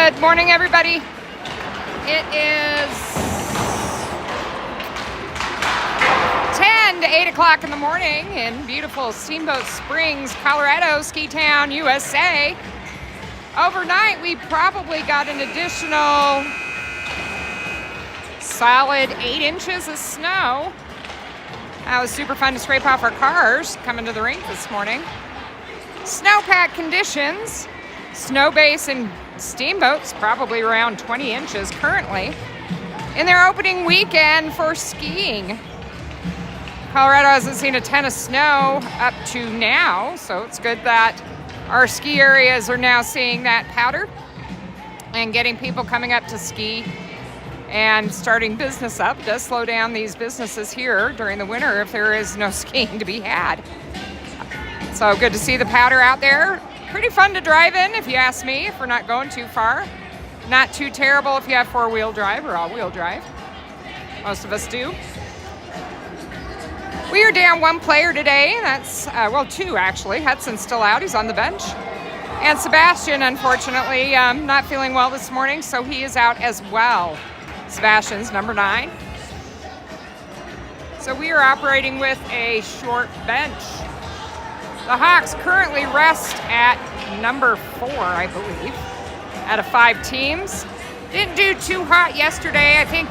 Good morning, everybody. It is 10 to 8 o'clock in the morning in beautiful Steamboat Springs, Colorado, ski town, USA. Overnight, we probably got an additional solid 8 inches of snow. That was super fun to scrape off our cars coming to the rink this morning. Snowpack conditions. Snow base in Steamboat's probably around 20 inches currently in their opening weekend for skiing. Colorado hasn't seen a ton of snow up to now, so it's good that our ski areas are now seeing that powder and getting people coming up to ski and starting business up. It does slow down these businesses here during the winter if there is no skiing to be had. So good to see the powder out there. Pretty fun to drive in, if you ask me, if we're not going too far. Not too terrible if you have four-wheel drive or all-wheel drive. Most of us do. We are down one player today. That's, two actually. Hudson's still out. He's on the bench. And Sebastian, unfortunately, not feeling well this morning, so he is out as well. Sebastian's number 9. So we are operating with a short bench. The Hawks currently rest at number 4, I believe, out of 5 teams. Didn't do too hot yesterday. I think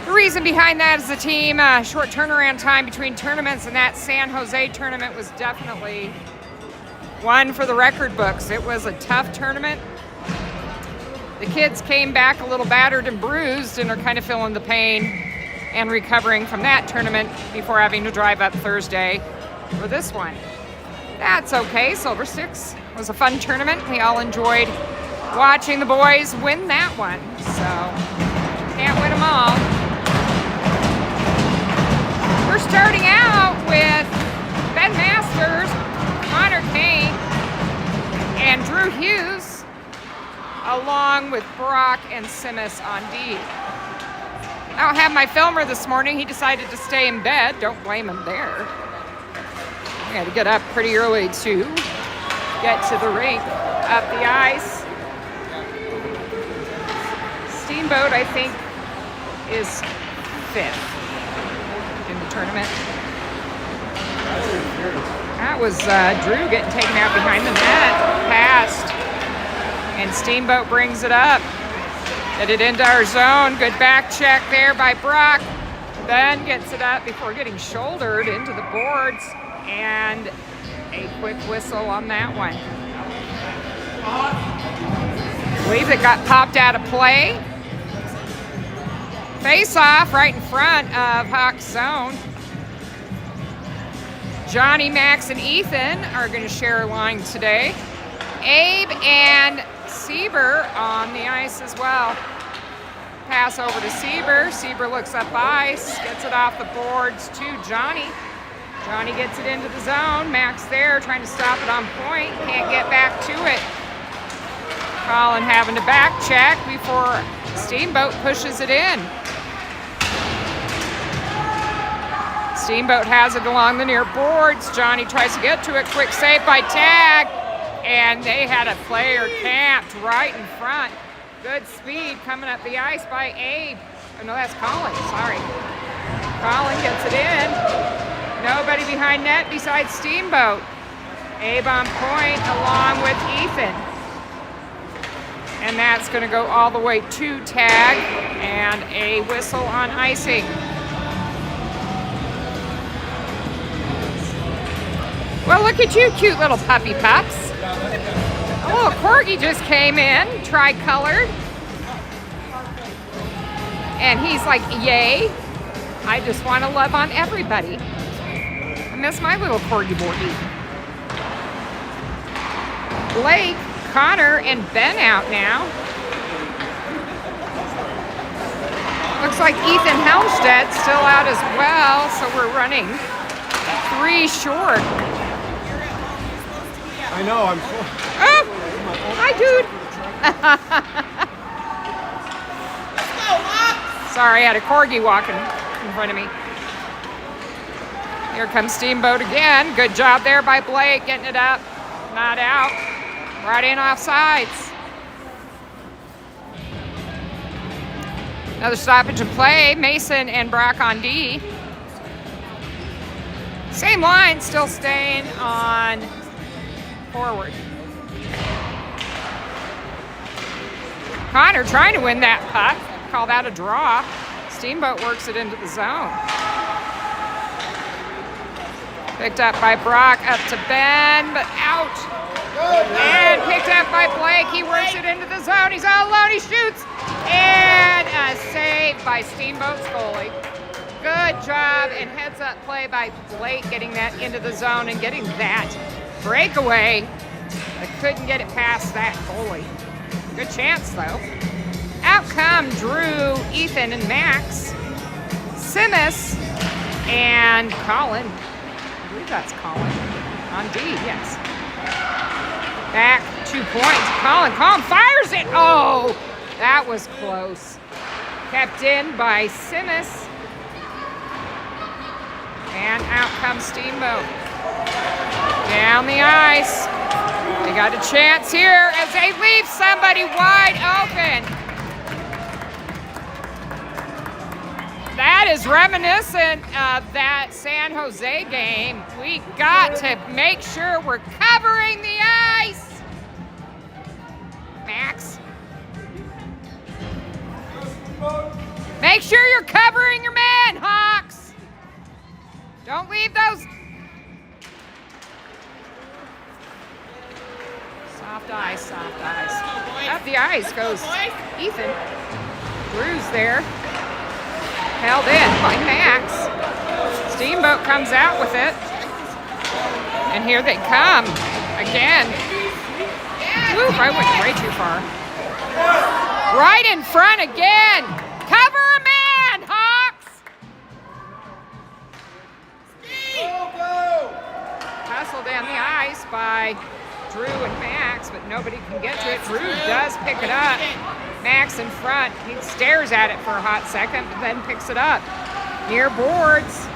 the reason behind that is the team short turnaround time between tournaments, and that San Jose tournament was definitely one for the record books. It was a tough tournament. The kids came back a little battered and bruised and are kind of feeling the pain and recovering from that tournament before having to drive up Thursday for this one. That's okay. Silver Sticks was a fun tournament. We all enjoyed watching the boys win that one. So can't win them all. We're starting out with Ben Masters, Connor Kane, and Drew Hughes, along with Brock and Simas on D. I don't have my filmer this morning. He decided to stay in bed. Don't blame him there. I had to get up pretty early to get to the rink, up the ice. Steamboat, I think, is 5th in the tournament. That was Drew getting taken out behind the net, passed, and Steamboat brings it up. Get it into our zone. Good back check there by Brock. Ben gets it up before getting shouldered into the boards. And a quick whistle on that one. I believe it got popped out of play. Face off right in front of Hawk's zone. Johnny, Max, and Ethan are going to share a line today. Abe and Sieber on the ice as well. Pass over to Sieber. Sieber looks up ice, gets it off the boards to Johnny. Johnny gets it into the zone. Max there trying to stop it on point. Can't get back to it. Colin having to back check before Steamboat pushes it in. Steamboat has it along the near boards. Johnny tries to get to it. Quick save by Tag. And they had a player camped right in front. Good speed coming up the ice by Abe. Oh, no, that's Colin. Sorry. Colin gets it in. Nobody behind net besides Steamboat. Abe on point along with Ethan. And that's going to go all the way to Tag and a whistle on icing. Well, look at you cute little puppy pups. A little corgi just came in, tri-colored. And he's like, yay. I just want to love on everybody. Miss my little corgi boy. Blake, Connor, and Ben out now. Looks like Ethan Helmstedt's still out as well, so we're running 3 short. I know, I'm full. Oh, hi, dude. Sorry, I had a corgi walking in front of me. Here comes Steamboat again. Good job there by Blake, getting it up. Not out. Right in off sides. Another stoppage in play. Mason and Brock on D. Same line, still staying on forward. Connor trying to win that puck. Call that a draw. Steamboat works it into the zone. Picked up by Brock, up to Ben, but out. And picked up by Blake. He works it into the zone. He's all alone. He shoots. And a save by Steamboat's goalie. Good job and heads up play by Blake getting that into the zone and getting that breakaway. But couldn't get it past that goalie. Good chance though. Out come Drew, Ethan, and Max. Simus and Colin. I believe that's Colin. On D, yes. Back 2 points. Colin fires it. Oh, that was close. Kept in by Simus. And out comes Steamboat. Down the ice. They got a chance here as they leave somebody wide open. That is reminiscent of that San Jose game. We got to make sure we're covering the ice. Max. Make sure you're covering your man, Hawks. Don't leave those. Soft ice, soft ice. Up the ice goes Ethan. Drew's there. Held in by Max. Steamboat comes out with it. And here they come again. Oop, I went way too far. Right in front again. Cover a man, Hawks. Hustled down the ice by Drew and Max, but nobody can get to it. Drew does pick it up. Max in front. He stares at it for a hot second, but then picks it up. Near boards.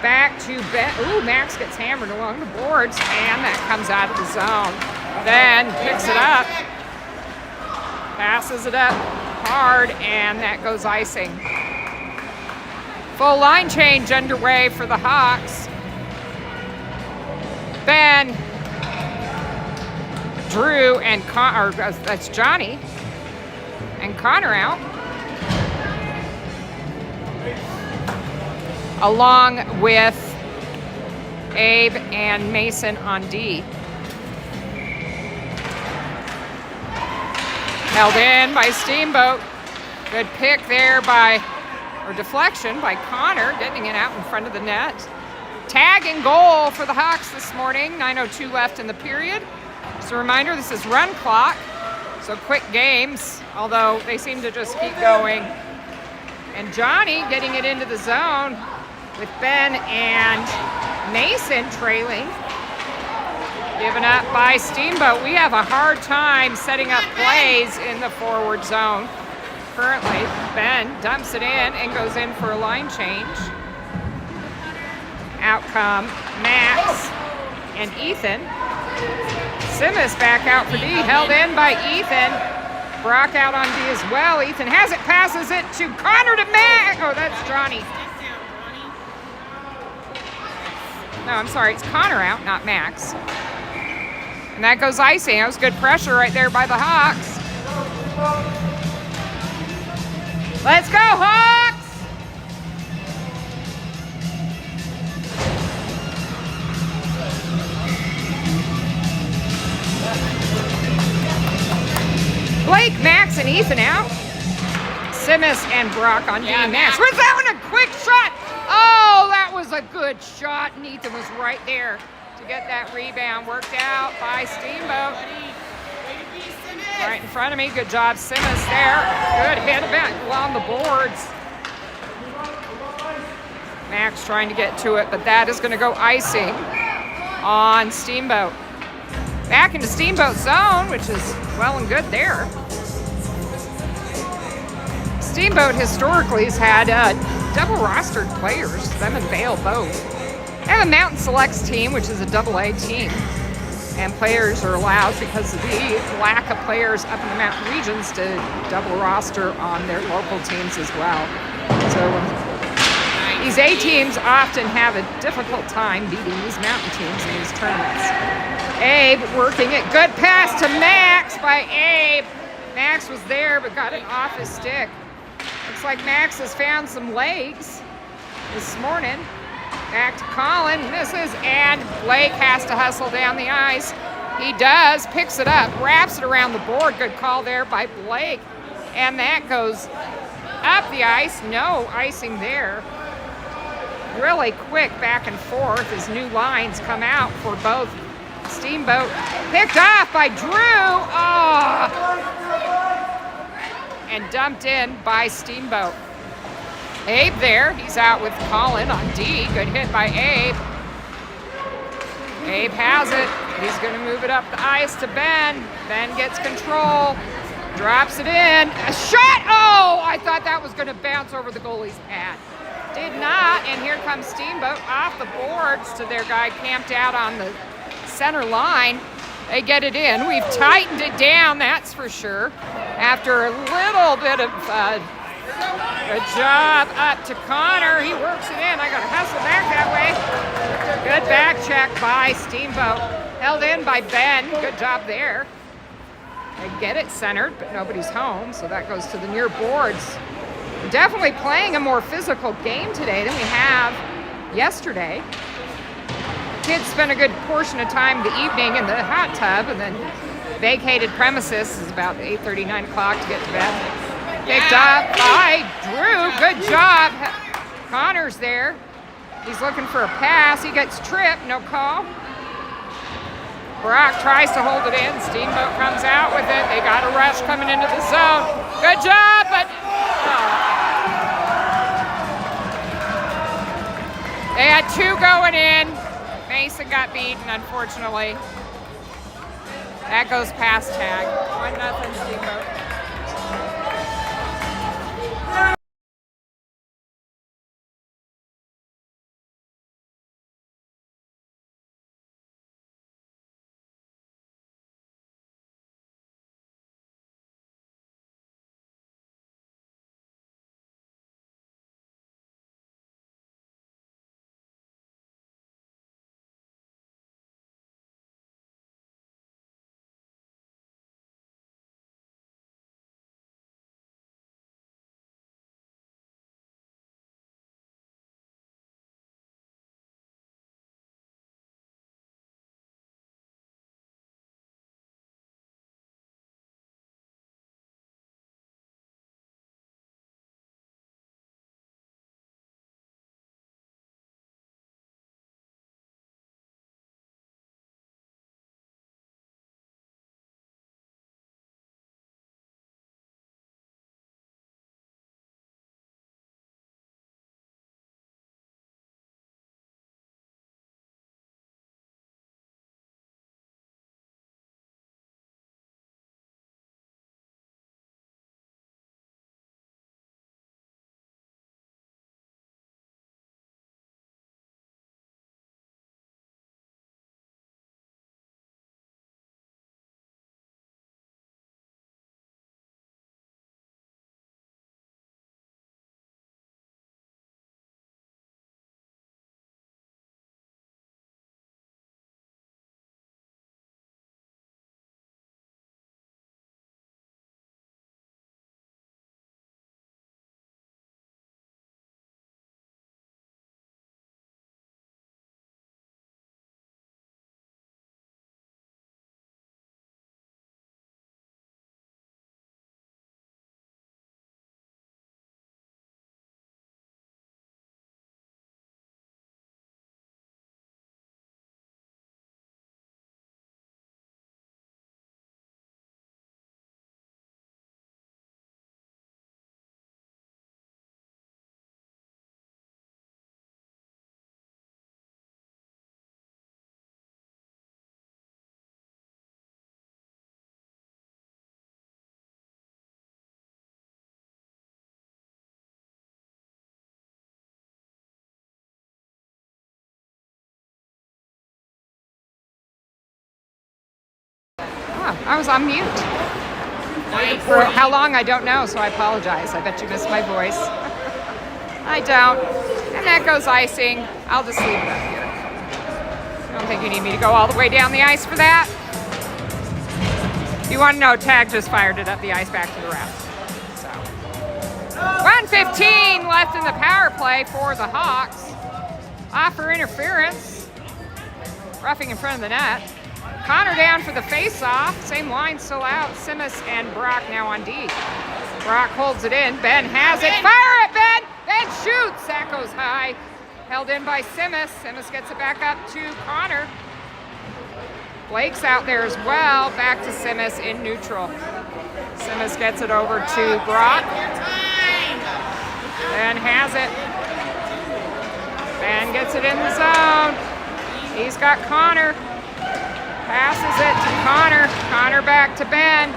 Back to Ben. Ooh, Max gets hammered along the boards, and that comes out of the zone. Then picks it up. Passes it up hard, and that goes icing. Full line change underway for the Hawks. Ben, Drew, and that's Johnny. And Connor out. Along with Abe and Mason on D. Held in by Steamboat. Good pick there or deflection by Connor, getting it out in front of the net. Tag and goal for the Hawks this morning. 9:02 left in the period. Just a reminder, this is run clock. So quick games, although they seem to just keep going. And Johnny getting it into the zone with Ben and Mason trailing. Given up by Steamboat. We have a hard time setting up plays in the forward zone. Currently, Ben dumps it in and goes in for a line change. Out come Max and Ethan. Simus back out for D, held in by Ethan. Brock out on D as well. Ethan has it, passes it to Connor to Max. Oh, that's Johnny. No, I'm sorry, it's Connor out, not Max. And that goes icing. That was good pressure right there by the Hawks. Let's go, Hawks! Blake, Max, and Ethan out. Simus and Brock on D. Max. Was that one a quick shot? Oh, that was a good shot. And Ethan was right there to get that rebound. Worked out by Steamboat. Right in front of me. Good job, Simus there. Good hit along the boards. Max trying to get to it, but that is going to go icing on Steamboat. Back into Steamboat zone, which is well and good there. Steamboat historically has had double rostered players, them and Vail both. They have a Mountain Selects team, which is a AA team. And players are allowed, because of the lack of players up in the mountain regions, to double roster on their local teams as well. So these A teams often have a difficult time beating these mountain teams in these tournaments. Abe working it. Good pass to Max by Abe. Max was there but got it off his stick. Looks like Max has found some legs this morning. Back to Colin, misses, and Blake has to hustle down the ice. He does, picks it up, wraps it around the board. Good call there by Blake. And that goes up the ice. No icing there. Really quick back and forth as new lines come out for both. Steamboat picked off by Drew. Oh! And dumped in by Steamboat. Abe there, he's out with Colin on D. Good hit by Abe. Abe has it. He's going to move it up the ice to Ben. Ben gets control, drops it in. A shot! Oh, I thought that was going to bounce over the goalie's pad. Did not, and here comes Steamboat off the boards to their guy camped out on the center line. They get it in. We've tightened it down, that's for sure. After a little bit of good job up to Connor. He works it in. I got to hustle back that way. Good back check by Steamboat. Held in by Ben. Good job there. They get it centered, but nobody's home, so that goes to the near boards. We're definitely playing a more physical game today than we have yesterday. Kids spent a good portion of time the evening in the hot tub and then vacated premises. It's about 8:30, 9 o'clock to get to bed. Picked up by Drew. Good job. Connor's there. He's looking for a pass. He gets tripped. No call. Brock tries to hold it in. Steamboat comes out with it. They got a rush coming into the zone. Good job, but they had two going in. Mason got beaten, unfortunately. That goes past tag. 1-0 Steamboat. Oh, I was on mute. For how long, I don't know, so I apologize. I bet you missed my voice. I don't. And that goes icing. I'll just leave it up here. I don't think you need me to go all the way down the ice for that. You want to know, Tag just fired it up the ice back to the ref. So 1:15 left in the power play for the Hawks. Off for interference. Roughing in front of the net. Connor down for the face-off. Same line still out. Simas and Brock now on D. Brock holds it in. Ben has it. Fire it, Ben! Ben shoots. That goes high. Held in by Simas. Simas gets it back up to Connor. Blake's out there as well. Back to Simas in neutral. Simas gets it over to Brock. Ben has it. Ben gets it in the zone. He's got Connor. Passes it to Connor. Connor back to Ben.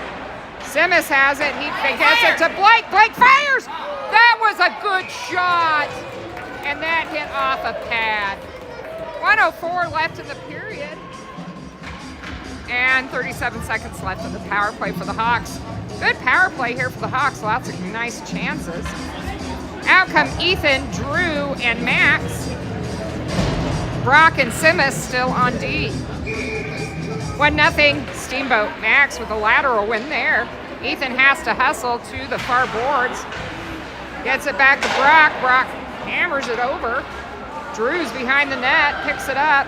Simas has it. He gets it to Blake. Blake fires! That was a good shot. And that hit off a pad. 1:04 left in the period. And 37 seconds left in the power play for the Hawks. Good power play here for the Hawks. Lots of nice chances. Out come Ethan, Drew, and Max. Brock and Simas still on D. 1-0 Steamboat. Max with a lateral win there. Ethan has to hustle to the far boards. Gets it back to Brock. Brock hammers it over. Drew's behind the net, picks it up.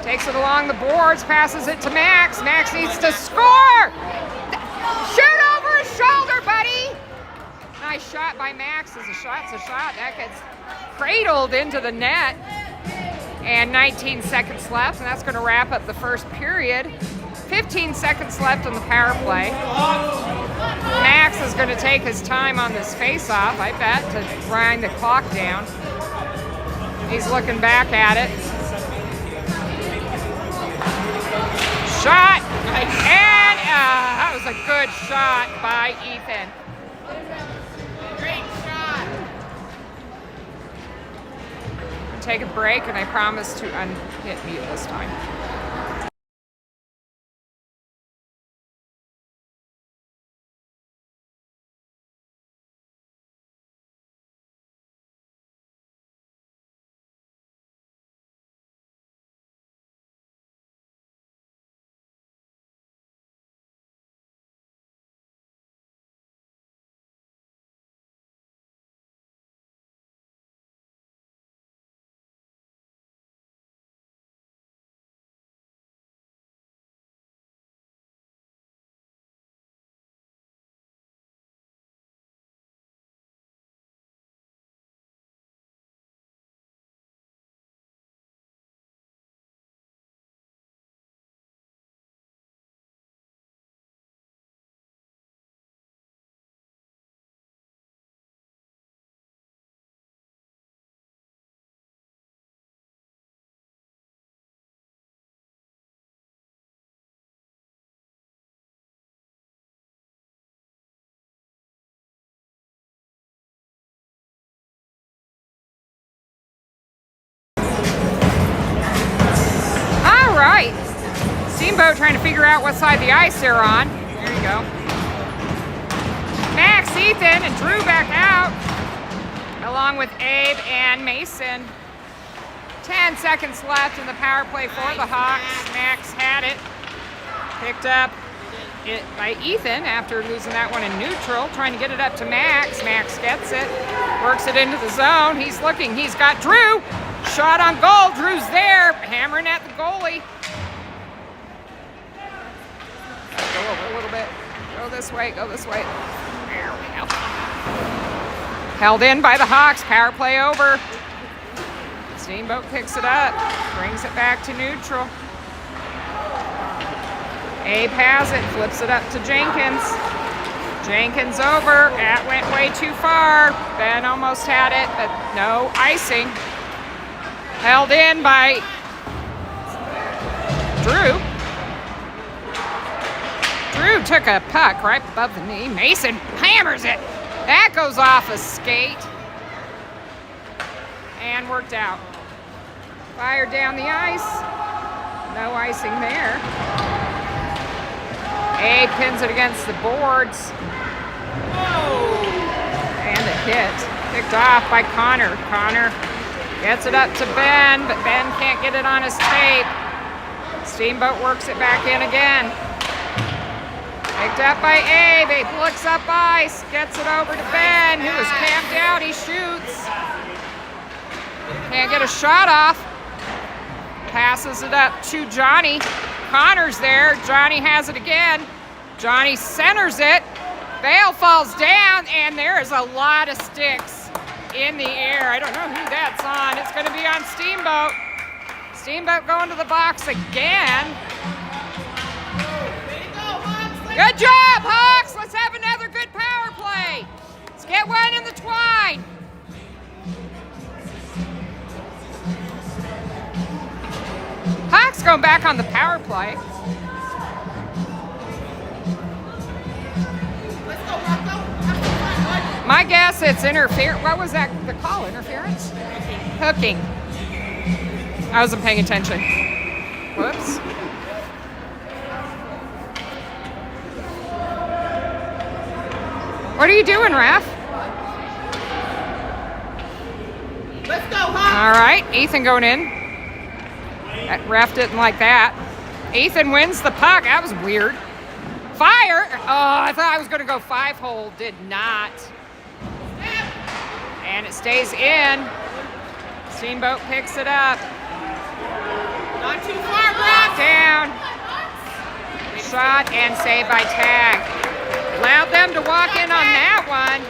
Takes it along the boards, passes it to Max. Max needs to score! Shoot over his shoulder, buddy! Nice shot by Max. As a shot's a shot. That gets cradled into the net. And 19 seconds left, and that's going to wrap up the first period. 15 seconds left on the power play. Max is going to take his time on this face-off, I bet, to grind the clock down. He's looking back at it. Shot! And that was a good shot by Ethan. Great shot. Take a break, and I promise to unhit mute this time. Steamboat trying to figure out what side of the ice they're on. There you go. Max, Ethan, and Drew back out, along with Abe and Mason. 10 seconds left in the power play for the Hawks. Max had it. Picked up it by Ethan after losing that one in neutral. Trying to get it up to Max. Max gets it. Works it into the zone. He's looking. He's got Drew. Shot on goal. Drew's there. Hammering at the goalie. Go over a little bit. Go this way. Go this way. There we go. Held in by the Hawks. Power play over. Steamboat picks it up. Brings it back to neutral. Abe has it. Flips it up to Jenkins. Jenkins over. That went way too far. Ben almost had it, but no icing. Held in by Drew. Drew took a puck right above the knee. Mason hammers it. That goes off a skate. And worked out. Fired down the ice. No icing there. Abe pins it against the boards. And a hit. Picked off by Connor. Connor gets it up to Ben, but Ben can't get it on his tape. Steamboat works it back in again. Picked up by Abe. Abe looks up ice. Gets it over to Ben, who is camped out. He shoots. Can't get a shot off. Passes it up to Johnny. Connor's there. Johnny has it again. Johnny centers it. Bale falls down, and there is a lot of sticks in the air. I don't know who that's on. It's going to be on Steamboat. Steamboat going to the box again. Good job, Hawks. Let's have another good power play. Let's get one in the twine. Hawks going back on the power play. My guess it's interference. What was that? The call? Interference? Hooking. I wasn't paying attention. Whoops. What are you doing, ref? Let's go, Hawks. All right, Ethan going in. That ref didn't like that. Ethan wins the puck. That was weird. Fire! Oh, I thought I was going to go 5-hole. Did not. And it stays in. Steamboat picks it up. Not too far, Brock. Down. Shot and saved by Tag. Allowed them to walk in on that one.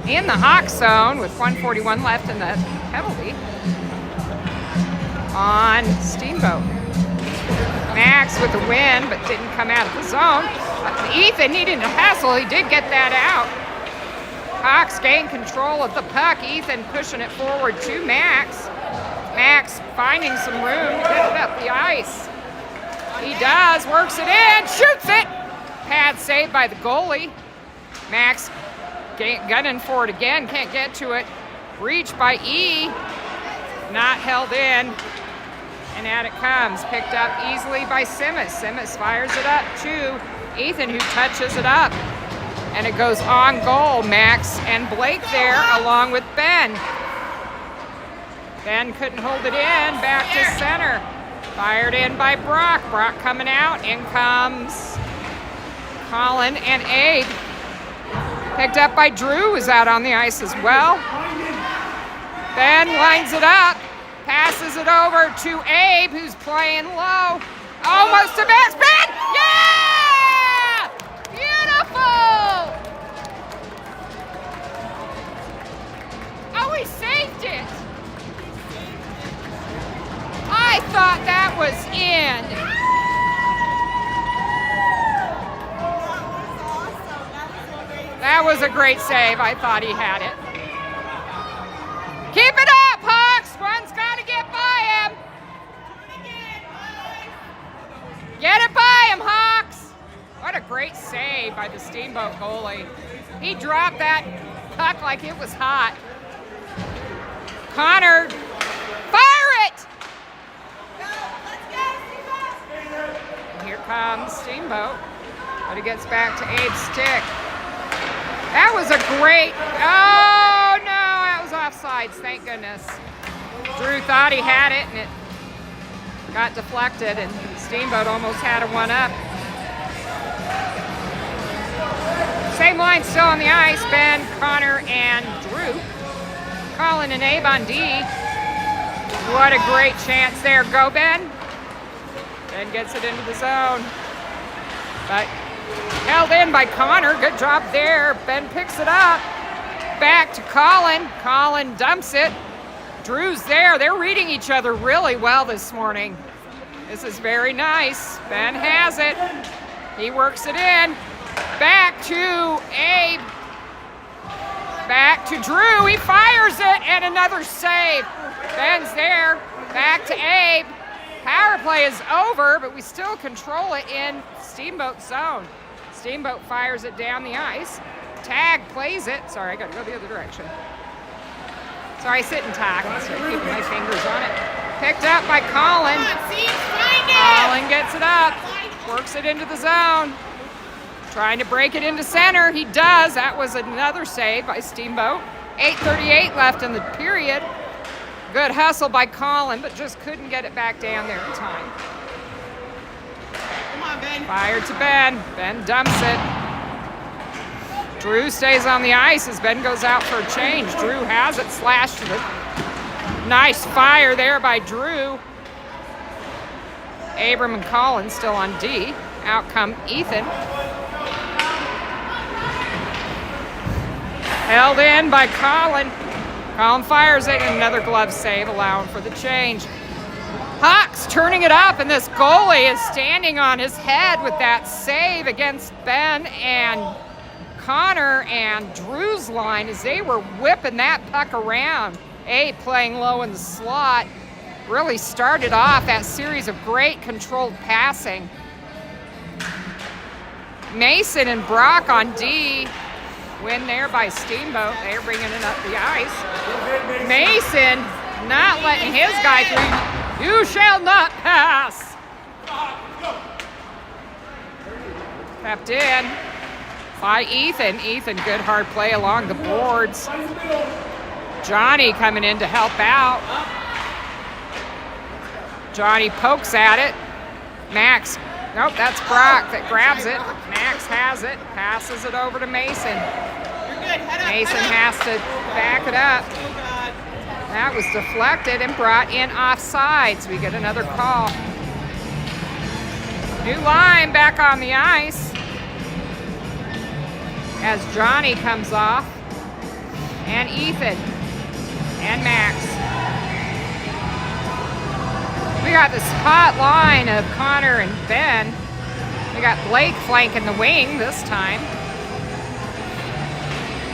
In the Hawk zone with 1:41 left in the penalty on Steamboat. Max with the win, but didn't come out of the zone. Ethan needing to hustle. He did get that out. Hawks gain control of the puck. Ethan pushing it forward to Max. Max finding some room to get it up the ice. He does, works it in, shoots it. Pad saved by the goalie. Max gunning for it again, can't get to it. Reached by E, not held in. And out it comes, picked up easily by Simmons. Simmons fires it up to Ethan, who touches it up. And it goes on goal. Max and Blake there, along with Ben. Ben couldn't hold it in, back to center. Fired in by Brock. Brock coming out, in comes Colin and Abe. Picked up by Drew, who's out on the ice as well. Ben lines it up. Passes it over to Abe, who's playing low. Almost to Max. Ben! Yeah! Beautiful! Oh, he saved it. I thought that was in. That was a great save. I thought he had it. Keep it up, Hawks. One's got to get by him. Get it by him, Hawks. What a great save by the Steamboat goalie. He dropped that puck like it was hot. Connor, fire it. And here comes Steamboat. But it gets back to Abe's stick. That was a great, oh no, that was offsides, thank goodness. Drew thought he had it and it got deflected and Steamboat almost had a one-up. Same line still on the ice, Ben, Connor, and Drew. Colin and Abe on D. What a great chance there, go Ben. Ben gets it into the zone. But held in by Connor. Good job there. Ben picks it up. Back to Colin. Colin dumps it. Drew's there. They're reading each other really well this morning. This is very nice. Ben has it. He works it in. Back to Abe. Back to Drew. He fires it and another save. Ben's there. Back to Abe. Power play is over, but we still control it in Steamboat zone. Steamboat fires it down the ice. Tag plays it. Sorry, I got to go the other direction. Sorry, sit and talk. I'm keeping my fingers on it. Picked up by Colin. Come on, see, find it. Colin gets it up. Works it into the zone. Trying to break it into center. He does. That was another save by Steamboat. 8:38 left in the period. Good hustle by Colin, but just couldn't get it back down there in time. Come on, Ben. Fired to Ben. Ben dumps it. Drew stays on the ice as Ben goes out for a change. Drew has it slashed to the nice fire there by Drew. Abram and Colin still on D. Out come Ethan. Held in by Colin. Colin fires it, and another glove save, allowing for the change. Hawks turning it up, and this goalie is standing on his head with that save against Ben and Connor and Drew's line as they were whipping that puck around. Playing low in the slot. Really started off that series of great controlled passing. Mason and Brock on D. Win there by Steamboat. They're bringing it up the ice. Mason not letting his guy through. You shall not pass. Kept in by Ethan. Ethan, good hard play along the boards. Johnny coming in to help out. Johnny pokes at it. Max, nope, that's Brock that grabs it. Max has it, passes it over to Mason. You're good. Head up, Mason head has to back it up. Oh, God. That was deflected and brought in offsides. We get another call. New line back on the ice as Johnny comes off, and Ethan and Max. We got this hot line of Connor and Ben. We got Blake flanking the wing this time.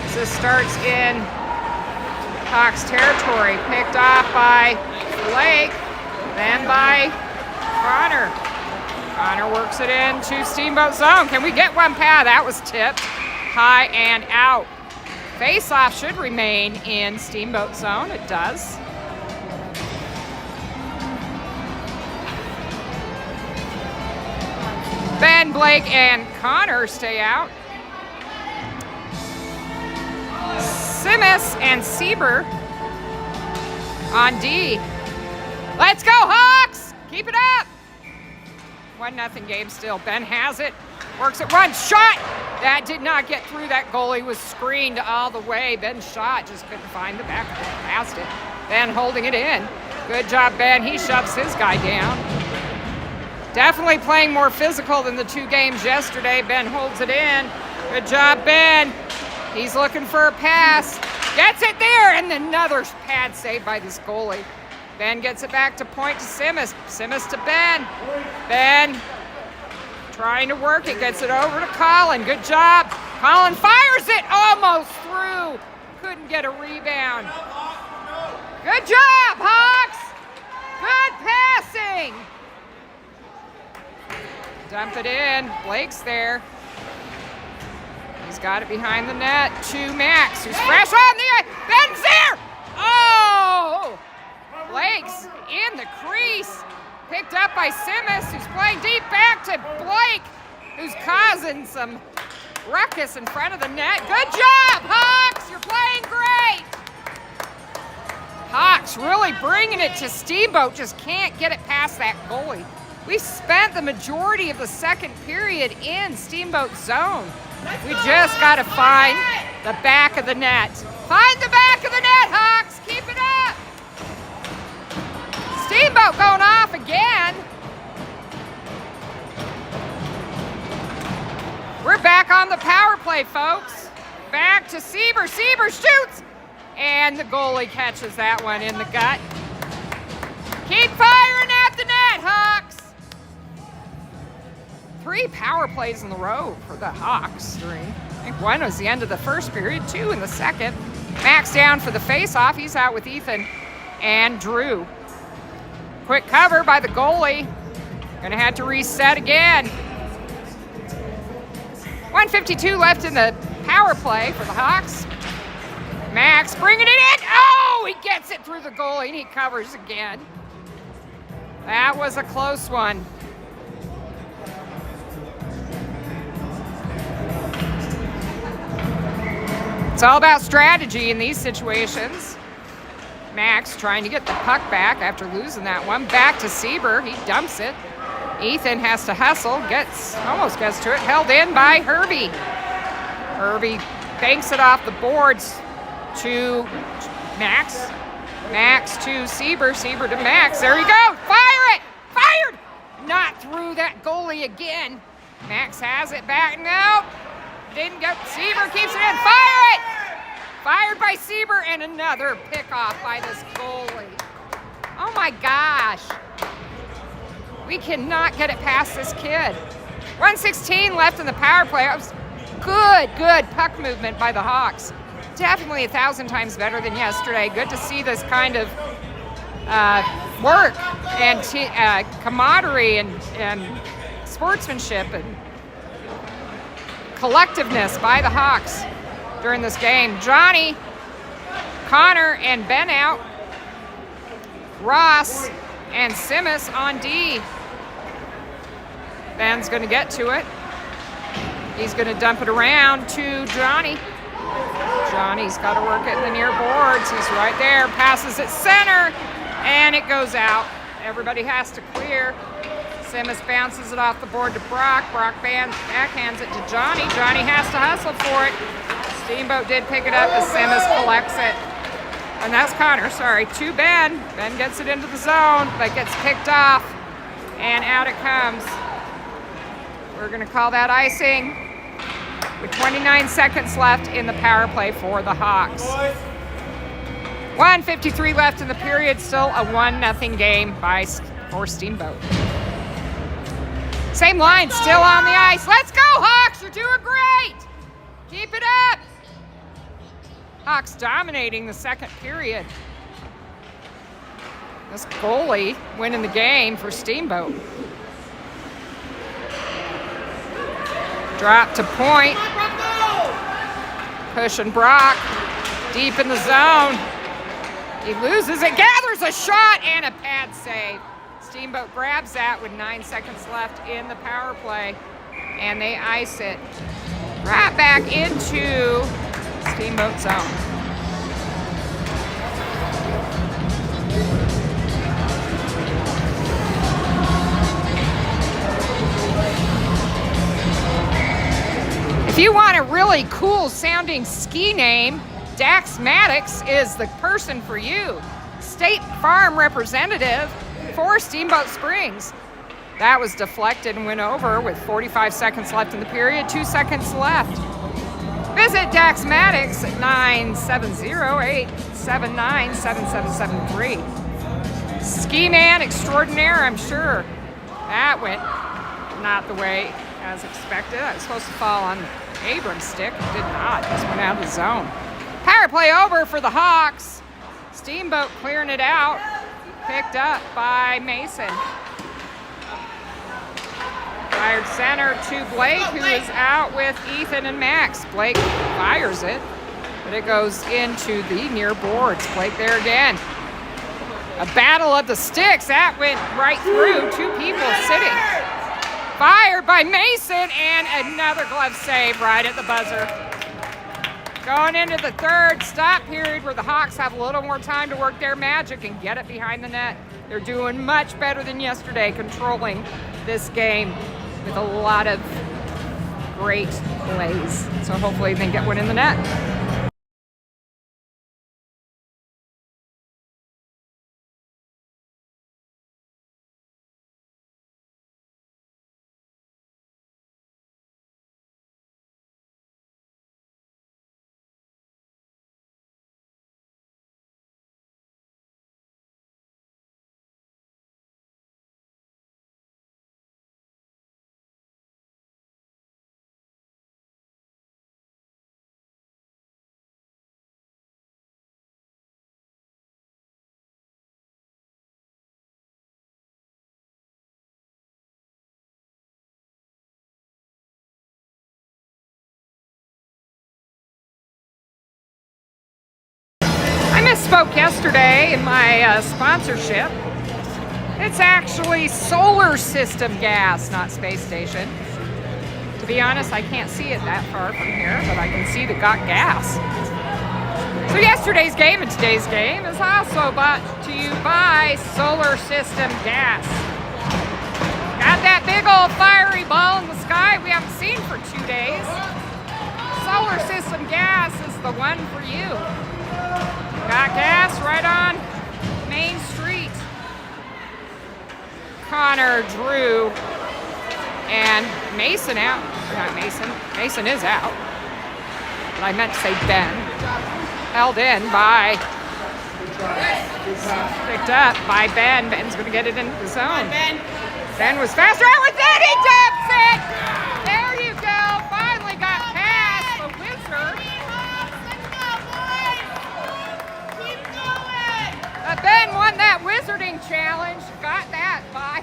So this starts in Hawks territory. Picked off by Blake, then by Connor. Connor works it into Steamboat zone. Can we get one pad? That was tipped high and out. Face-off should remain in Steamboat zone. It does. Ben, Blake, and Connor stay out. Simis and Sieber on D. Let's go, Hawks! Keep it up! 1-0 game still. Ben has it. Works it, run, shot! That did not get through. That goalie was screened all the way. Ben's shot, just couldn't find the back of it. Passed it. Ben holding it in. Good job, Ben. He shoves his guy down. Definitely playing more physical than the two games yesterday. Ben holds it in. Good job, Ben. He's looking for a pass. Gets it there, and another pad save by this goalie. Ben gets it back to point to Simis. Simis to Ben. Ben trying to work it. Gets it over to Colin. Good job. Colin fires it. Almost through. Couldn't get a rebound. Good job, Hawks. Good passing. Dump it in. Blake's there. He's got it behind the net to Max, who's fresh on the ice. Ben's there! Oh! Blake's in the crease. Picked up by Simis, who's playing deep back to Blake, who's causing some ruckus in front of the net. Good job, Hawks! You're playing great! Hawks really bringing it to Steamboat, just can't get it past that goalie. We spent the majority of the second period in Steamboat zone. We just got to find the back of the net. Find the back of the net, Hawks. Keep it up. Steamboat going off again. We're back on the power play, folks. Back to Sieber. Sieber shoots. And the goalie catches that one in the gut. Keep firing at the net, Hawks. 3 power plays in a row for the Hawks. 3. I think 1 was the end of the first period, 2 in the second. Max down for the face-off. He's out with Ethan and Drew. Quick cover by the goalie. Gonna have to reset again. 1:52 left in the power play for the Hawks. Max bringing it in. Oh, he gets it through the goalie, and he covers again. That was a close one. It's all about strategy in these situations. Max trying to get the puck back after losing that one. Back to Sieber. He dumps it. Ethan has to hustle. Almost gets to it. Held in by Herbie. Herbie banks it off the boards to Max. Max to Sieber. Sieber to Max. There you go. Fire it. Fired. Not through that goalie again. Max has it back. Nope. Didn't go. Sieber keeps it in. Fire it. Fired by Sieber, and another pickoff by this goalie. Oh my gosh. We cannot get it past this kid. 1:16 left in the power play. That was good puck movement by the Hawks. Definitely 1,000 times better than yesterday. Good to see this kind of work and camaraderie and sportsmanship and collectiveness by the Hawks during this game. Johnny, Connor, and Ben out. Ross and Simas on D. Ben's going to get to it. He's going to dump it around to Johnny. Johnny's got to work it in the near boards. He's right there. Passes it center, and it goes out. Everybody has to clear. Simas bounces it off the board to Brock. Brock backhands it to Johnny. Johnny has to hustle for it. Steamboat did pick it up as Simas collects it. And that's Connor, sorry, to Ben. Ben gets it into the zone, but gets picked off, and out it comes. We're going to call that icing with 29 seconds left in the power play for the Hawks. 1:53 left in the period, still a 1-0 game for Steamboat. Same line, still on the ice. Let's go, Hawks, you're doing great. Keep it up. Hawks dominating the second period. This goalie winning the game for Steamboat. Drop to point. Pushing Brock deep in the zone. He loses it, gathers a shot, and a pad save. Steamboat grabs that with 9 seconds left in the power play, and they ice it right back into Steamboat zone. If you want a really cool sounding ski name, Dax Maddox is the person for you. State Farm representative for Steamboat Springs. That was deflected and went over with 45 seconds left in the period, 2 seconds left. Visit Dax Maddox at 970-879-7773. Ski man extraordinaire, I'm sure. That went not the way as expected. That was supposed to fall on Abrams' stick. It did not. Just went out of the zone. Power play over for the Hawks. Steamboat clearing it out. Picked up by Mason. Fired center to Blake, who is out with Ethan and Max. Blake fires it, but it goes into the near boards. Blake there again. A battle of the sticks. That went right through. Two people sitting. Fired by Mason, and another glove save right at the buzzer. Going into the third stop period where the Hawks have a little more time to work their magic and get it behind the net. They're doing much better than yesterday, controlling this game with a lot of great plays. So hopefully they can get one in the net. misspoke yesterday in my sponsorship. It's actually solar system gas, not space station. To be honest, I can't see it that far from here, but I can see that got gas. So yesterday's game and today's game is also brought to you by Solar System Gas. Got that big old fiery ball in the sky we haven't seen for 2 days. Solar System Gas is the one for you. Got gas right on Main Street. Connor, Drew, and Mason out. Not Mason. Mason is out. But I meant to say Ben. Held in by, picked up by Ben. Ben's going to get it into the zone. Ben was faster out with it. He dumps it. There you go. Finally got past the Wizard. Ben won that Wizarding challenge. Got that by.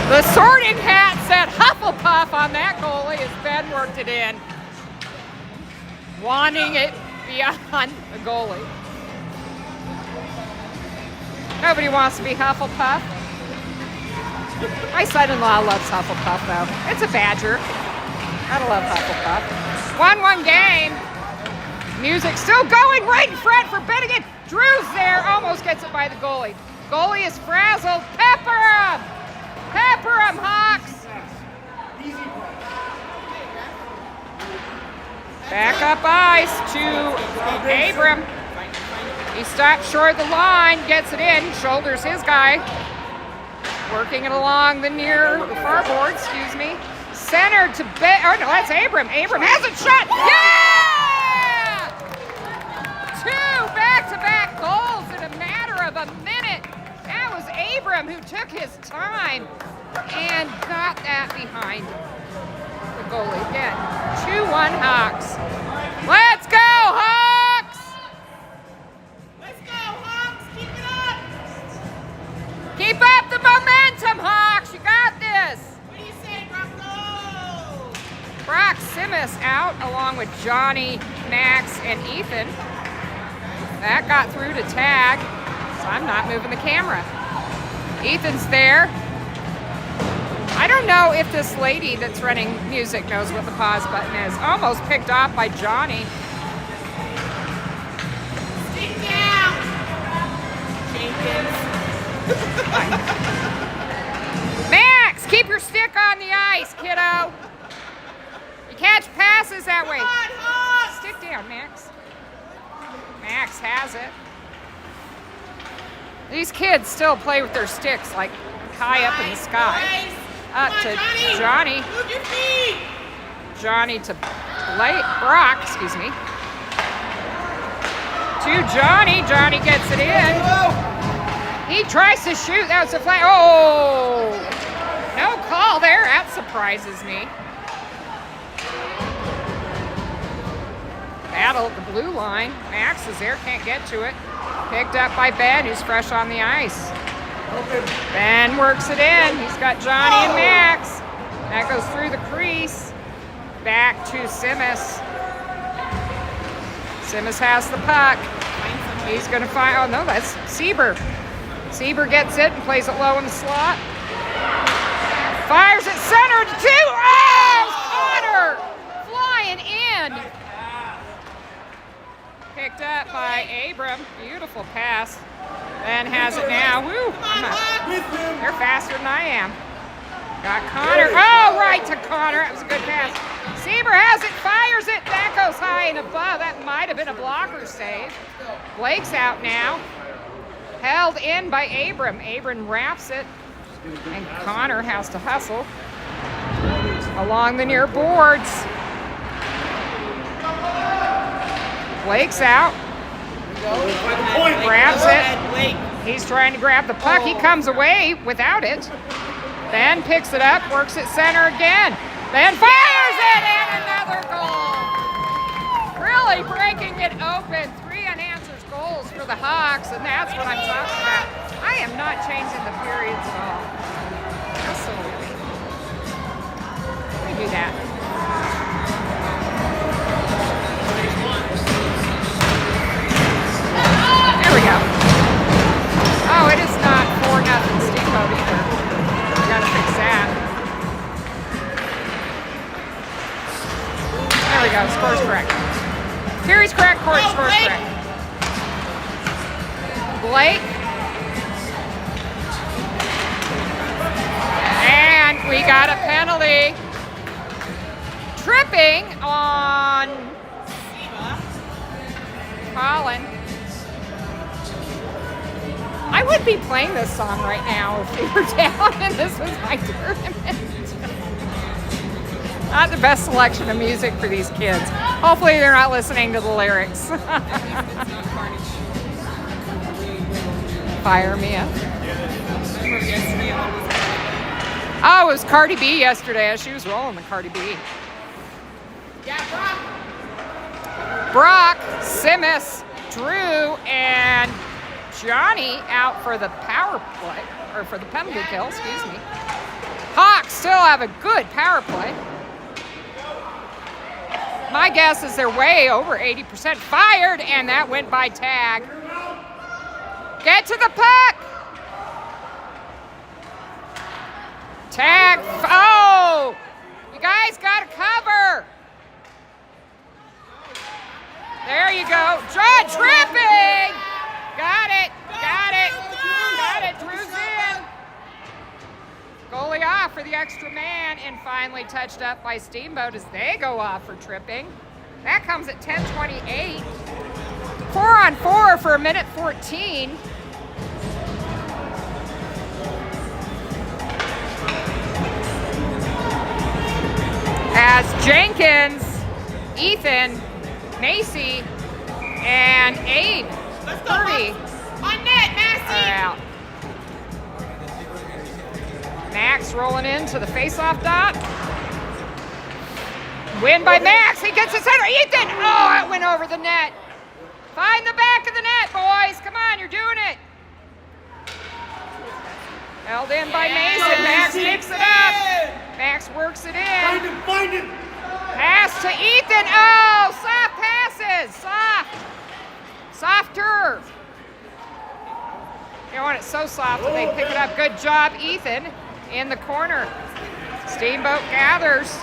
The Sorting Hat said Hufflepuff on that goalie as Ben worked it in. Wanting it beyond the goalie. Nobody wants to be Hufflepuff. My son-in-law loves Hufflepuff though. It's a badger. I love Hufflepuff. 1-1 game. Music still going right in front for Bennigan. Drew's there, almost gets it by the goalie. Goalie is frazzled. Pepper him! Pepper him, Hawks! Back up ice to Abram. He stops short of the line, gets it in, shoulders his guy. Working it along the near far board, excuse me. Center to Ben. Oh no, that's Abram. Abram has a shot. Yeah! 2 back-to-back goals in a matter of a minute. That was Abram who took his time and got that behind the goalie again. 2-1 Hawks. Let's go, Hawks! Let's go, Hawks! Keep it up! Keep up the momentum, Hawks! You got this! What do you say, Rocco? Brock Simas out along with Johnny, Max, and Ethan. That got through to tag, so I'm not moving the camera. Ethan's there. I don't know if this lady that's running music knows what the pause button is. Almost picked off by Johnny. Stick down! Jenkins. Max, keep your stick on the ice, kiddo. You catch passes that way. Come on, Hawks! Stick down, Max. Max has it. These kids still play with their sticks like high up in the sky. Nice. Up Come to on, Johnny. Move your feet! Johnny to Brock, excuse me. To Johnny. Johnny gets it in. He tries to shoot. That was a flag. Oh! No call there. That surprises me. Battle at the blue line. Max is there, can't get to it. Picked up by Ben, who's fresh on the ice. Ben works it in. He's got Johnny and Max. That goes through the crease. Back to Simas. Simas has the puck. He's going to find, oh no, that's Sieber. Sieber gets it and plays it low in the slot. Fires it center to 2. Oh, Connor flying in. Picked up by Abram. Beautiful pass. Ben has it now. Woo! They're faster than I am. Got Connor. Oh, right to Connor. That was a good pass. Sieber has it, fires it. That goes high and above. That might have been a blocker save. Blake's out now. Held in by Abram. Abram wraps it. And Connor has to hustle along the near boards. Blake's out. Grabs it. He's trying to grab the puck. He comes away without it. Ben picks it up, works it center again. Ben fires it, and another goal. Really breaking it open. 3 unanswered goals for the Hawks, and that's what I'm talking about. I am not changing the periods at all. Absolutely. go. Score's correct. Carrie's correct. Court Go, score's Blake. correct. Blake. And we got a penalty. Tripping on Colin. I would be playing this song right now if we were down and this was my tournament. Not the best selection of music for these kids. Hopefully they're not listening to the lyrics. Fire me up. Oh, it was Cardi B yesterday. She was rolling the Cardi B. Yeah, Brock. Brock, Simus, Drew, and Johnny out for the power play, or for the penalty kill, excuse me. Hawks still have a good power play. My guess is they're way over 80% fired, and that went by tag. Get to the puck! Tag, oh! You guys gotta cover! There you go. Tripping! Got it. Drew's in. Goalie off for the extra man, and finally touched up by Steamboat as they go off for tripping. That comes at 10:28. 4-on-4 for a minute 14. As Jenkins, Ethan, Macy, and Abe. Let's go, Purdy Hawks. On net, Massey. are out. Max rolling into the face-off dot. Win by Max. He gets his header. Ethan. Oh, it went over the net. Find the back of the net, boys. Come on, you're doing it. Held in by Mason. Max picks it up. Max works it in. Find him! Pass to Ethan. Oh, soft passes. Softer. You want it so soft that they pick it up. Good job, Ethan, in the corner. Steamboat gathers.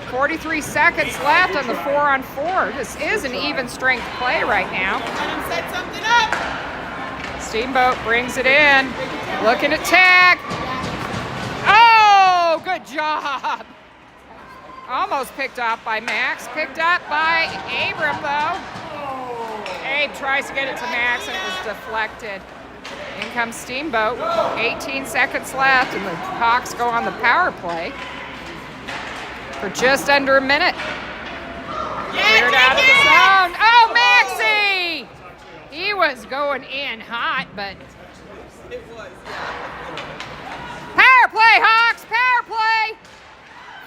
43 seconds left on the 4-on-4. This is an even strength play right now. Let him set something up. Steamboat brings it in. Looking at tag. Oh, good job. Almost picked up by Max. Picked up by Abram, though. Abe tries to get it to Max, and it was deflected. In comes Steamboat. 18 seconds left, and the Hawks go on the power play for just under a minute. Cleared out of the zone. Oh, Maxie! He was going in hot, but... It was. Power play, Hawks! Power play!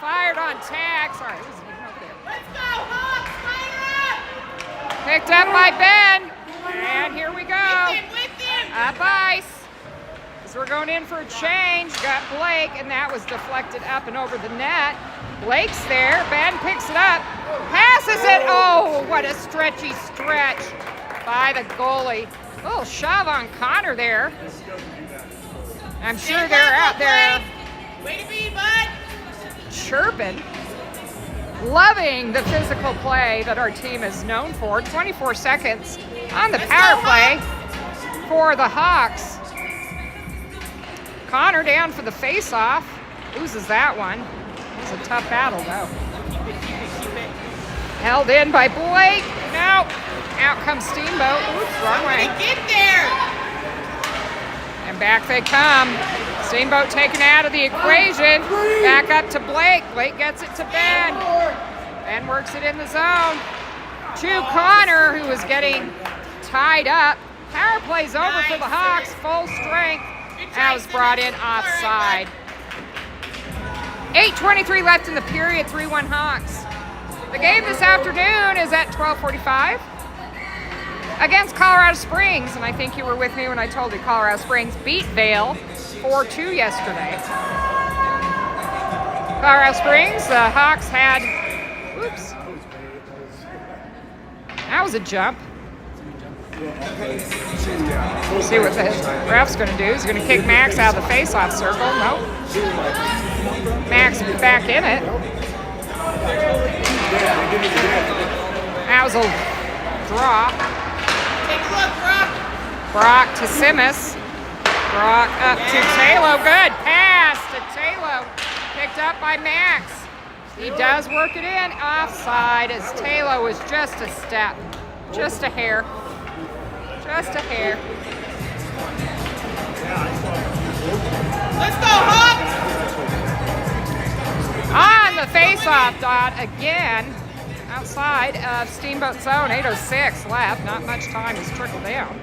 Fired on tag. Sorry, it wasn't even over there. Let's go, Hawks. Fire up. Picked up by Ben. And here we go. With him. Up ice. As we're going in for a change, got Blake, and that was deflected up and over the net. Blake's there. Ben picks it up. Passes it. Oh, what a stretchy stretch by the goalie. A little shove on Connor there. I'm sure they're out there Way to be, bud. chirping, loving the physical play that our team is known for. 24 seconds on the power play for the Hawks. Connor down for the face-off. Loses that one. It's a tough battle, though. Keep it. Held in by Blake. No. Out comes Steamboat. Oops, wrong way. Get there. And back they come. Steamboat taken out of the equation. Back up to Blake. Blake gets it to Ben. Ben works it in the zone. To Connor, who is getting tied up. Power play's over for the Hawks. Full strength. That was brought in offside. 8:23 left in the period. 3-1 Hawks. The game this afternoon is at 12:45 against Colorado Springs, and I think you were with me when I told you Colorado Springs beat Vail 4-2 yesterday. Colorado Springs, the Hawks had, oops, that was a jump. See what the ref's going to do. He's going to kick Max out of the face-off circle. Nope. Max back in it. That was a drop. Take a look, Brock. Brock to Simus. Brock up to Taylor. Good pass to Taylor. Picked up by Max. He does work it in. Offside as Taylor was just a step. Just a hair. Just a hair. Let's go, Hawks. On the face-off dot again. Outside of Steamboat zone. 8:06 left. Not much time has trickled down.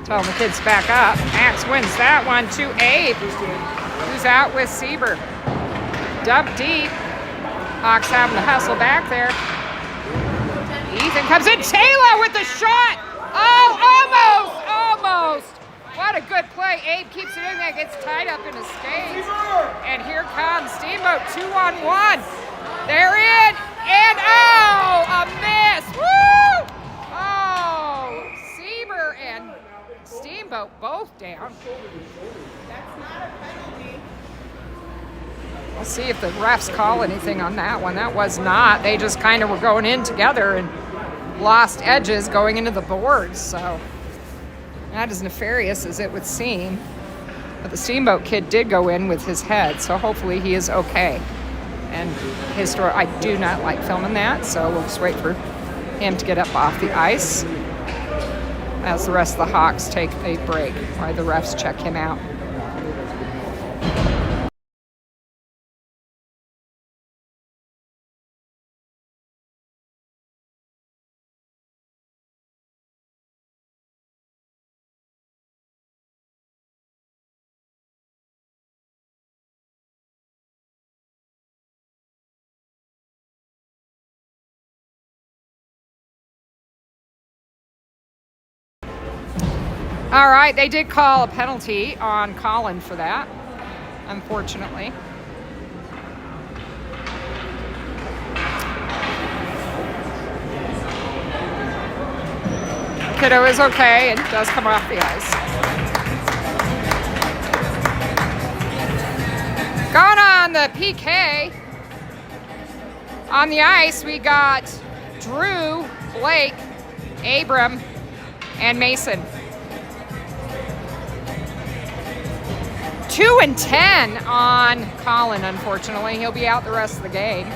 Telling the kids back up. Max wins that one to Abe, who's out with Sieber. Dump deep. Hawks having to hustle back there. Ethan comes in. Taylor with the shot. Oh, almost. What a good play. Abe keeps it in there, gets tied up in his skates. And here comes Steamboat 2-on-1. They're in. And a miss. Woo! Oh, Sieber and Steamboat both down. That's not a penalty. We'll see if the refs call anything on that one. That was not. They just kind of were going in together and lost edges going into the boards. So not as nefarious as it would seem. But the Steamboat kid did go in with his head, so hopefully he is okay. And his story, I do not like filming that, so we'll just wait for him to get up off the ice as the rest of the Hawks take a break while the refs check him out. All right, they did call a penalty on Colin for that, unfortunately. Kiddo is okay and does come off the ice. Going on the PK. On the ice, we got Drew, Blake, Abram, and Mason. 2-10 on Colin, unfortunately. He'll be out the rest of the game.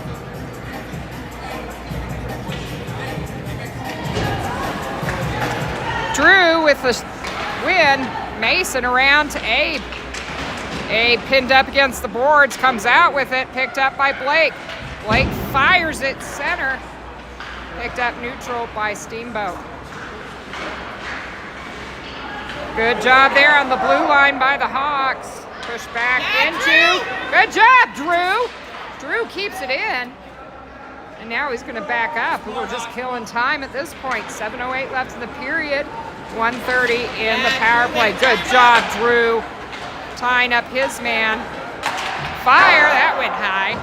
Drew with the win. Mason around to Abe. Abe pinned up against the boards, comes out with it, picked up by Blake. Blake fires it center. Picked up neutral by Steamboat. Good job there on the blue line by the Hawks. Push back into. Good job, Drew. Drew keeps it in. And now he's going to back up. We're just killing time at this point. 7:08 left in the period. 1:30 in the power play. Good job, Drew. Tying up his man. Fire. That went high.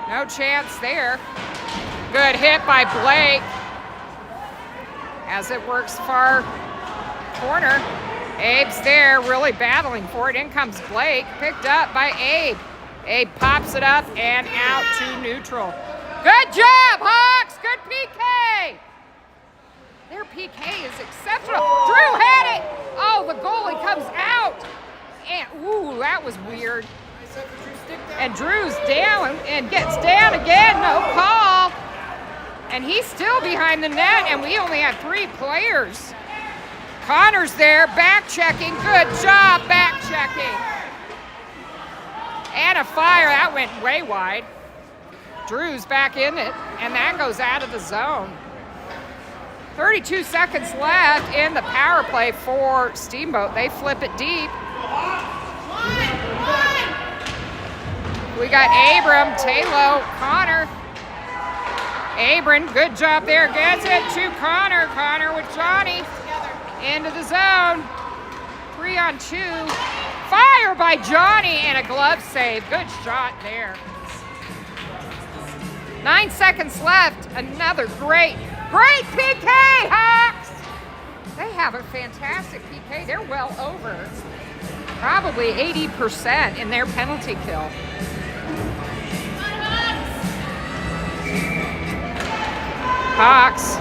No chance there. Good hit by Blake. As it works far corner. Abe's there, really battling for it. In comes Blake, picked up by Abe. Abe pops it up and out to neutral. Good job, Hawks. Good PK. Their PK is exceptional. Drew had it. Oh, the goalie comes out. And, ooh, that was weird. And Drew's down and gets down again. No call. And he's still behind the net, and we only have 3 players. Connor's there, back checking. Good job, back checking. And a fire, that went way wide. Drew's back in it, and that goes out of the zone. 32 seconds left in the power play for Steamboat. They flip it deep. We got Abram, Taylor, Connor. Abram, good job there, gets it to Connor. Connor with Johnny. Into the zone. 3-on-2. Fire by Johnny and a glove save. Good shot there. 9 seconds left. Another great PK, Hawks! They have a fantastic PK. They're well over probably 80% in their penalty kill. Hawks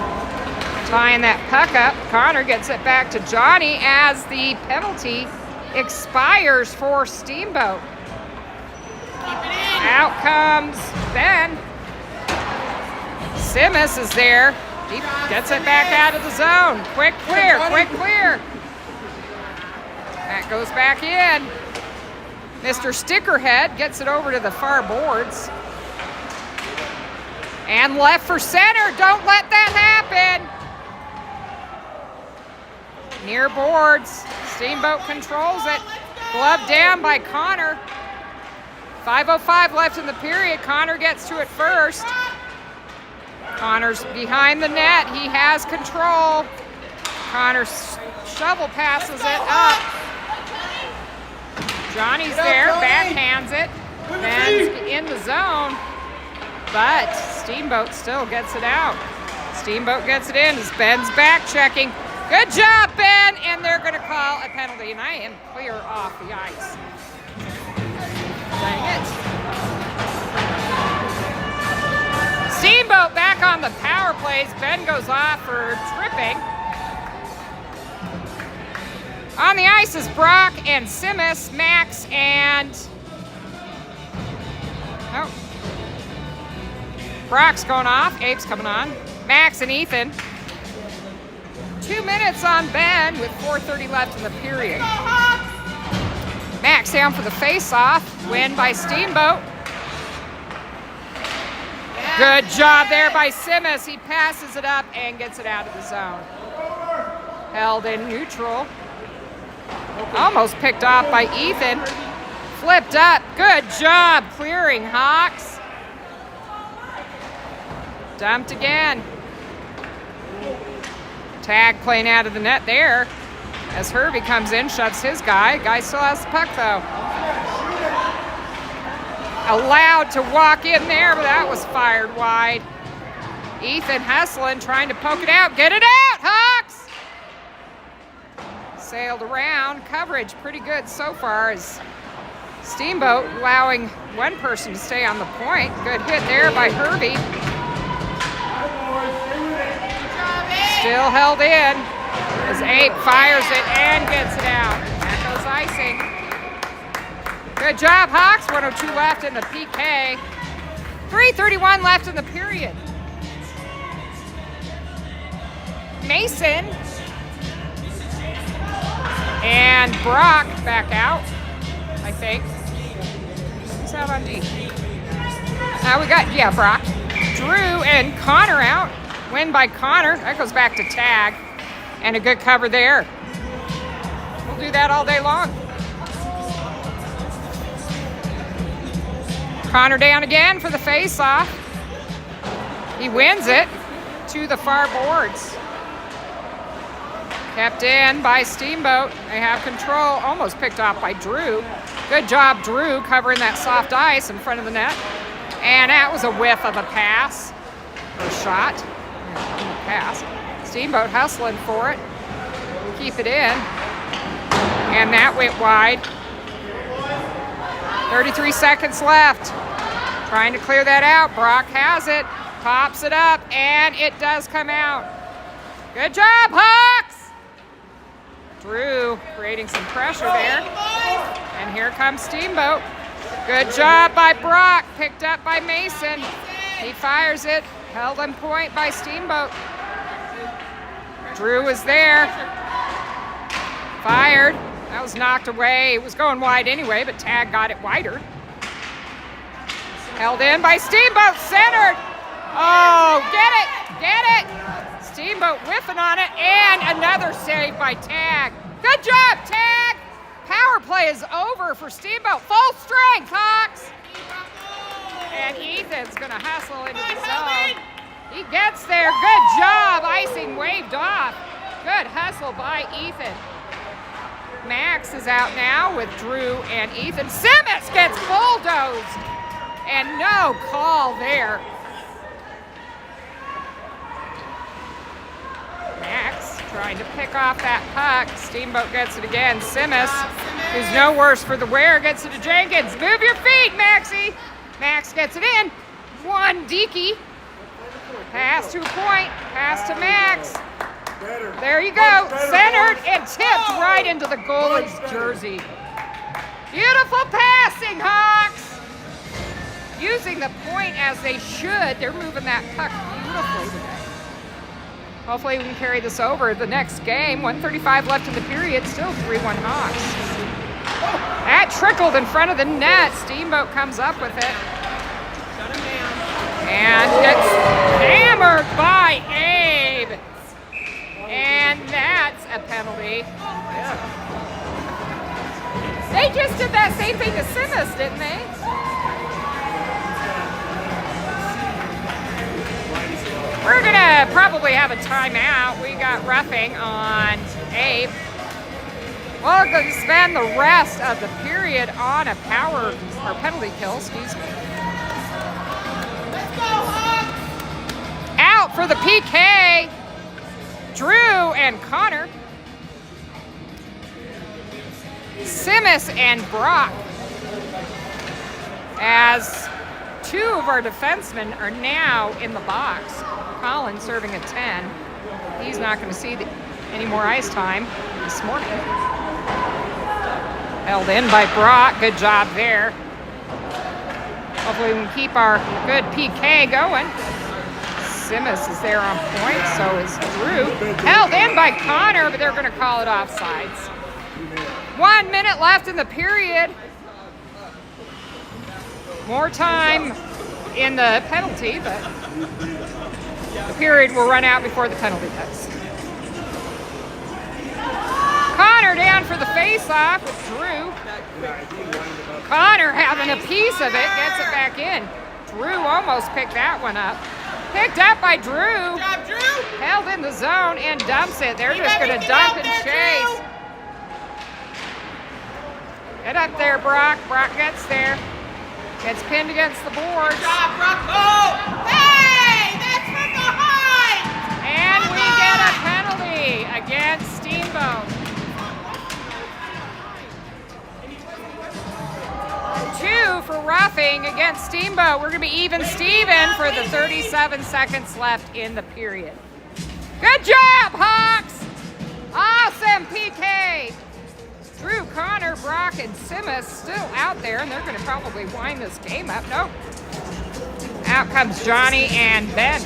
tying that puck up. Connor gets it back to Johnny as the penalty expires for Steamboat. Out comes Ben. Simmons is there. He gets it back out of the zone. Quick clear, quick clear. That goes back in. Mr. Stickerhead gets it over to the far boards. And left for center. Don't let that happen. Near boards. Steamboat controls it. Glove down by Connor. 5:05 left in the period. Connor gets to it first. Connor's behind the net. He has control. Connor shovel passes it up. Johnny's there, backhands it. Ben's in the zone, but Steamboat still gets it out. Steamboat gets it in as Ben's back checking. Good job, Ben, and they're going to call a penalty, and I am clear off the ice. Dang it. Steamboat back on the power plays. Ben goes off for tripping. On the ice is Brock and Simmons, Max, and Brock's going off. Abe's coming on. Max and Ethan. 2 minutes on Ben with 4:30 left in the period. Max down for the face-off. Win by Steamboat. Good job there by Simmons. He passes it up and gets it out of the zone. Held in neutral. Almost picked off by Ethan. Flipped up. Good job clearing, Hawks. Dumped again. Tag playing out of the net there as Herbie comes in, shoves his guy. Guy still has the puck though. Allowed to walk in there, but that was fired wide. Ethan hustling, trying to poke it out. Get it out, Hawks! Sailed around. Coverage pretty good so far as Steamboat allowing one person to stay on the point. Good hit there by Herbie. Still held in as Abe fires it and gets it out. That goes icing. Good job, Hawks. 1:02 left in the PK. 3:31 left in the period. Mason and Brock back out, I think. Who's out on D? We got, Brock. Drew and Connor out. Win by Connor. That goes back to tag. And a good cover there. We'll do that all day long. Connor down again for the face-off. He wins it to the far boards. Kept in by Steamboat. They have control. Almost picked off by Drew. Good job, Drew, covering that soft ice in front of the net. And that was a whiff of a pass. Or shot. Pass. Steamboat hustling for it. Keep it in. And that went wide. 33 seconds left. Trying to clear that out. Brock has it. Pops it up. And it does come out. Good job, Hawks! Drew creating some pressure there. And here comes Steamboat. Good job by Brock. Picked up by Mason. He fires it. Held on point by Steamboat. Drew is there. Fired. That was knocked away. It was going wide anyway, but tag got it wider. Held in by Steamboat. Centered. Oh, get it. Get it. Steamboat whiffing on it. And another save by Tag. Good job, Tag. Power play is over for Steamboat. Full strength, Hawks. And Ethan's going to hustle into the zone. He gets there. Good job. Icing waved off. Good hustle by Ethan. Max is out now with Drew and Ethan. Simmons gets bulldozed. And no call there. Max trying to pick off that puck. Steamboat gets it again. Simmons, who's no worse for the wear, gets it to Jenkins. Move your feet, Maxie. Max gets it in. One Deaky. Pass to a point. Pass to Max. Better. There you go. Much better, Centered boys. and tipped right into the goalie's Much better. jersey. Beautiful passing, Hawks. Using the point as they should. They're moving that puck beautifully today. Hopefully we can carry this over the next game. 1:35 left in the period. Still 3-1 Hawks. That trickled in front of the net. Steamboat comes up with it. And it's hammered by Abe. And that's a penalty. They just did that same thing to Simmons, didn't they? We're gonna probably have a timeout. We got roughing on Abe. We're going to spend the rest of the period on a power or penalty kill, excuse me. Let's go, Hawks! Out for the PK. Drew and Connor. Simmons and Brock. As two of our defensemen are now in the box. Colin serving at 10. He's not going to see any more ice time this morning. Held in by Brock. Good job there. Hopefully we can keep our good PK going. Simmons is there on point, so is Drew. Held in by Connor, but they're going to call it offsides. 1 minute left in the period. More time in the penalty, but the period will run out before the penalty does. Connor down for the face-off with Drew. Connor having a piece of it, gets it back in. Drew almost picked that one up. Picked up by Drew. Good job, Drew! Held in the zone and dumps it. They're Keep just going to everything dump out and there, chase. Drew. Get up there, Brock. Brock gets there. Gets pinned against the boards. Good job, Rocco! Hey! That's from behind! And we get a penalty against Steamboat. 2 for roughing against Steamboat. We're going to be even Steven for the 37 seconds left in the period. Good job, Hawks! Awesome PK! Drew, Connor, Brock, and Simmons still out there, and they're going to probably wind this game up. Nope. Out comes Johnny and Ben.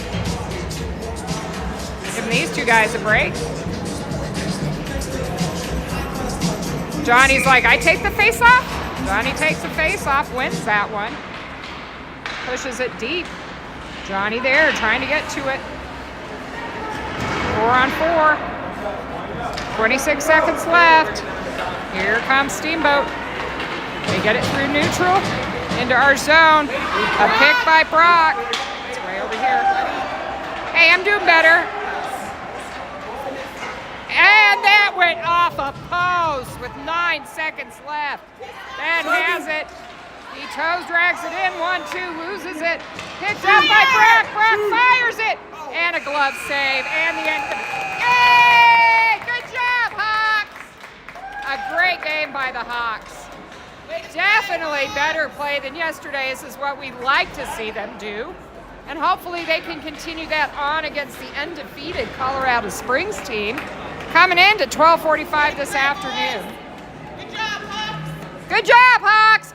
Giving these two guys a break. Johnny's like, I take the face off. Johnny takes the face off, wins that one. Pushes it deep. Johnny there trying to get to it. 4 on 4. 26 seconds left. Here comes Steamboat. They get it through neutral into our zone. A pick by Brock. It's way over here. Hey, I'm doing better. And that went off a post with 9 seconds left. Ben has it. He toes drags it in. 1-2, loses it. Picked up by Brock. Brock fires it. And a glove save. And the end. Yay! Good job, Hawks. A great game by the Hawks. Definitely better play than yesterday. This is what we like to see them do. And hopefully they can continue that on against the undefeated Colorado Springs team coming in to 12:45 this afternoon. Good job, Hawks! Good job, Hawks!